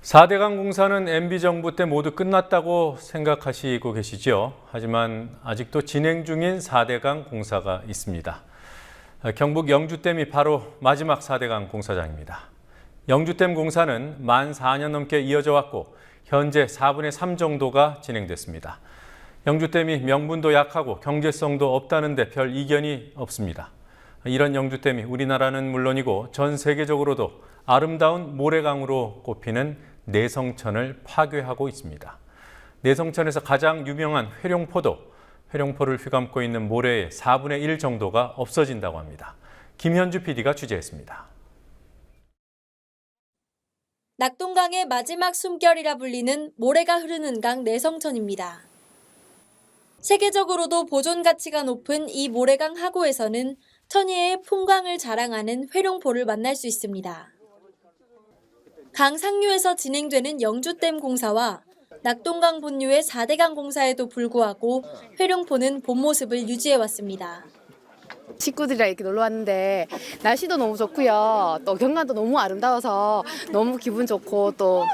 4대강 공사는 MB정부 때 모두 끝났다고 생각하시고 계시죠? 하지만 아직도 진행 중인 4대강 공사가 있습니다. 경북 영주댐이 바로 마지막 4대강 공사장입니다. 영주댐 공사는 만 4년 넘게 이어져 왔고 현재 4분의 3 정도가 진행됐습니다. 영주댐이 명분도 약하고 경제성도 없다는 데 별 이견이 없습니다. 이런 영주댐이 우리나라는 물론이고 전 세계적으로도 아름다운 모래강으로 꼽히는 내성천을 파괴하고 있습니다. 내성천에서 가장 유명한 회룡포를 휘감고 있는 모래의 4분의 1 정도가 없어진다고 합니다. 김현주 PD가 취재했습니다. 낙동강의 마지막 숨결이라 불리는 모래가 흐르는 강 내성천입니다. 세계적으로도 보존 가치가 높은 이 모래강 하구에서는 천혜의 풍광을 자랑하는 회룡포를 만날 수 있습니다. 강 상류에서 진행되는 영주댐 공사와 낙동강 본류의 4대강 공사에도 불구하고 회룡포는 본 모습을 유지해왔습니다. 식구들이랑 이렇게 놀러 왔는데 날씨도 너무 좋고요. 또 경관도 너무 아름다워서 너무 기분 좋고 또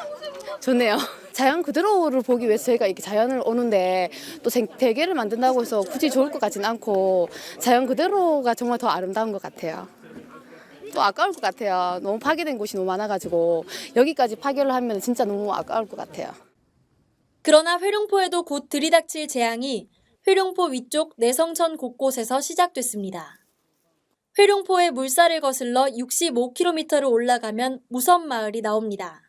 좋네요. 자연 그대로를 보기 위해서 저희가 이렇게 자연을 오는데 또 대게를 만든다고 해서 굳이 좋을 것 같지는 않고 자연 그대로가 정말 더 아름다운 것 같아요. 또 아까울 것 같아요. 너무 파괴된 곳이 너무 많아가지고 여기까지 파괴를 하면 진짜 너무 아까울 것 같아요. 그러나 회룡포에도 곧 들이닥칠 재앙이 회룡포 위쪽 내성천 곳곳에서 시작됐습니다. 회룡포의 물살을 거슬러 65km를 올라가면 무섬마을이 나옵니다.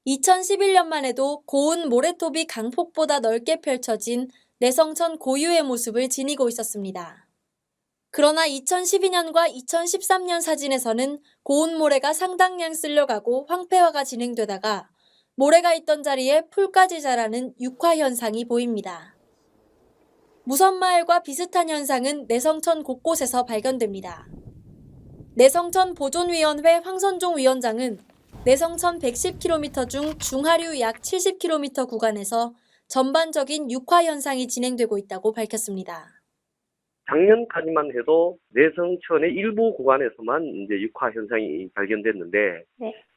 2011년만 해도 고운 모래톱이 강폭보다 넓게 펼쳐진 내성천 고유의 모습을 지니고 있었습니다. 그러나 2012년과 2013년 사진에서는 고운 모래가 상당량 쓸려가고 황폐화가 진행되다가 모래가 있던 자리에 풀까지 자라는 육화 현상이 보입니다. 무섬마을과 비슷한 현상은 내성천 곳곳에서 발견됩니다. 내성천 보존위원회 황선종 위원장은 내성천 110km 중 중하류 약 70km 구간에서 전반적인 육화 현상이 진행되고 있다고 밝혔습니다. 작년까지만 해도 내성천의 일부 구간에서만 이제 육화 현상이 발견됐는데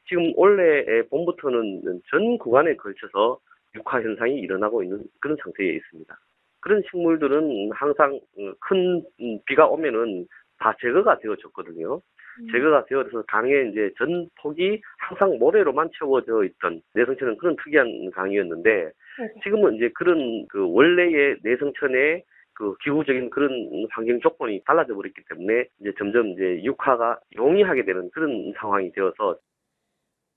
지금 올해 봄부터는 전 구간에 걸쳐서 육화 현상이 일어나고 있는 그런 상태에 있습니다. 그런 식물들은 항상 큰 비가 오면은 다 제거가 되어졌거든요. 제거가 되어서 강의 이제 전 폭이 항상 모래로만 채워져 있던 내성천은 그런 특이한 강이었는데 지금은 이제 그런 그 원래의 내성천의 그 기후적인 그런 환경 조건이 달라져 버렸기 때문에 이제 점점 이제 육화가 용이하게 되는 그런 상황이 되어서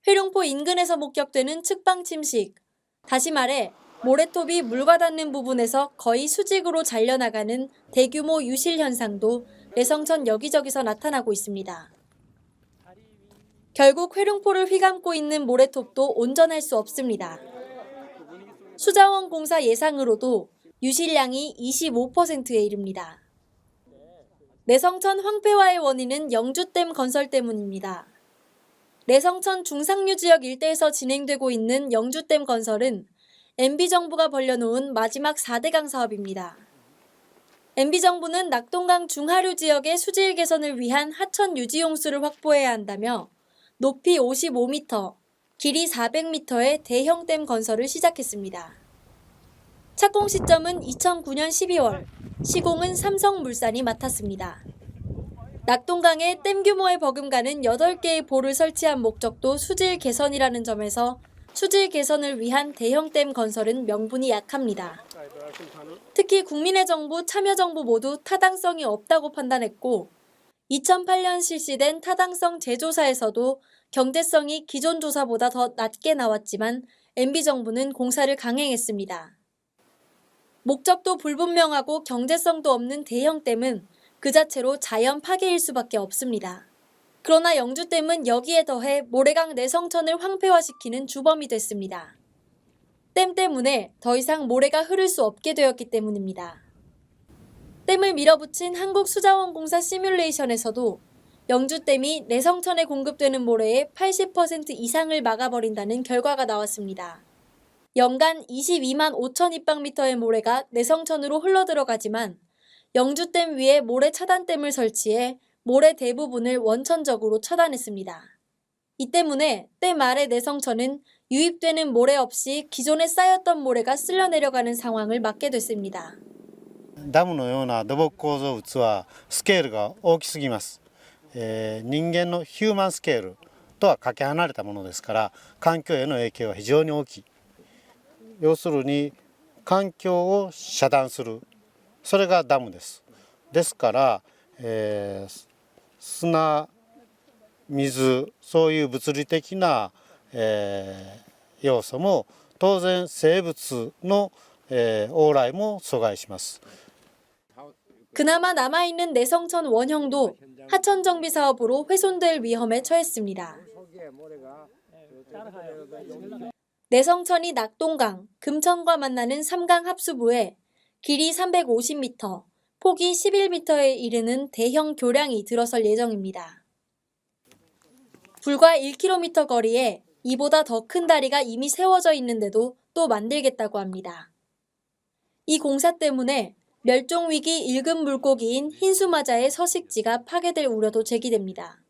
회룡포 인근에서 목격되는 측방 침식, 다시 말해 모래톱이 물과 닿는 부분에서 거의 수직으로 잘려나가는 대규모 유실 현상도 내성천 여기저기서 나타나고 있습니다. 결국 회룡포를 휘감고 있는 모래톱도 온전할 수 없습니다. 수자원 공사 예상으로도 유실량이 25%에 이릅니다. 내성천 황폐화의 원인은 영주댐 건설 때문입니다. 내성천 중상류 지역 일대에서 진행되고 있는 영주댐 건설은 MB정부가 벌려놓은 마지막 4대강 사업입니다. MB정부는 낙동강 중하류 지역의 수질 개선을 위한 하천 유지 용수를 확보해야 한다며 높이 55m, 길이 400m의 대형 댐 건설을 시작했습니다. 착공 시점은 2009년 12월, 시공은 삼성물산이 맡았습니다. 낙동강에 댐 규모의 버금가는 8개의 보를 설치한 목적도 수질 개선이라는 점에서 수질 개선을 위한 대형 댐 건설은 명분이 약합니다. 특히 국민의 정부, 참여정부 모두 타당성이 없다고 판단했고 2008년 실시된 타당성 재조사에서도 경제성이 기존 조사보다 더 낮게 나왔지만 MB정부는 공사를 강행했습니다. 목적도 불분명하고 경제성도 없는 대형 댐은 그 자체로 자연 파괴일 수밖에 없습니다. 그러나 영주댐은 여기에 더해 모래강 내성천을 황폐화시키는 주범이 됐습니다. 댐 때문에 더 이상 모래가 흐를 수 없게 되었기 때문입니다. 댐을 밀어붙인 한국수자원공사 시뮬레이션에서도 영주댐이 내성천에 공급되는 모래의 80% 이상을 막아버린다는 결과가 나왔습니다. 연간 22만 5천 입방미터의 모래가 내성천으로 흘러들어가지만 영주댐 위에 모래 차단댐을 설치해 모래 대부분을 원천적으로 차단했습니다. 이 때문에 댐 아래 내성천은 유입되는 모래 없이 기존에 쌓였던 모래가 쓸려 내려가는 상황을 맞게 됐습니다. ダムのような土木構造物はスケールが大きすぎます、人間のヒューマンスケールとはかけ離れたものですから環境への影響は非常に大きい。要するに環境を遮断する、それがダムです。ですから、砂、水、そういう物理的な、要素も当然生物の、往来も阻害します。 그나마 남아있는 내성천 원형도 하천 정비 사업으로 훼손될 위험에 처했습니다. 내성천이 낙동강, 금천과 만나는 삼강 합수부에 길이 350m, 폭이 11m에 이르는 대형 교량이 들어설 예정입니다. 불과 1km 거리에 이보다 더 큰 다리가 이미 세워져 있는데도 또 만들겠다고 합니다. 이 공사 때문에 멸종위기 1급 물고기인 흰수마자의 서식지가 파괴될 우려도 제기됩니다.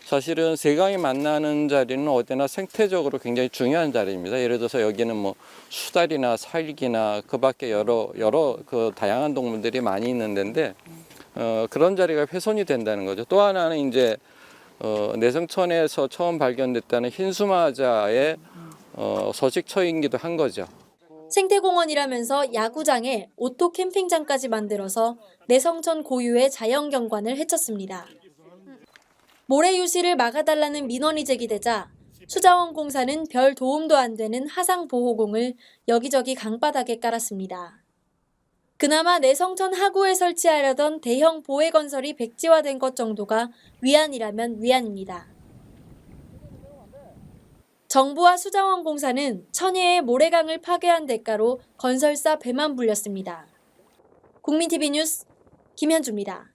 사실은 세강이 만나는 자리는 어디나 생태적으로 굉장히 중요한 자리입니다. 예를 들어서 여기는 뭐 수달이나 살기나 그 밖에 여러 그 다양한 동물들이 많이 있는 데인데 그런 자리가 훼손이 된다는 거죠. 또 하나는 이제 내성천에서 처음 발견됐다는 흰수마자의 서식처이기도 한 거죠. 생태공원이라면서 야구장에 오토 캠핑장까지 만들어서 내성천 고유의 자연경관을 해쳤습니다. 모래 유실을 막아달라는 민원이 제기되자 수자원공사는 별 도움도 안 되는 하상보호공을 여기저기 강바닥에 깔았습니다. 그나마 내성천 하구에 설치하려던 대형 보혜건설이 백지화된 것 정도가 위안이라면 위안입니다. 정부와 수자원공사는 천혜의 모래강을 파괴한 대가로 건설사 배만 불렸습니다. 국민TV 뉴스 김현주입니다.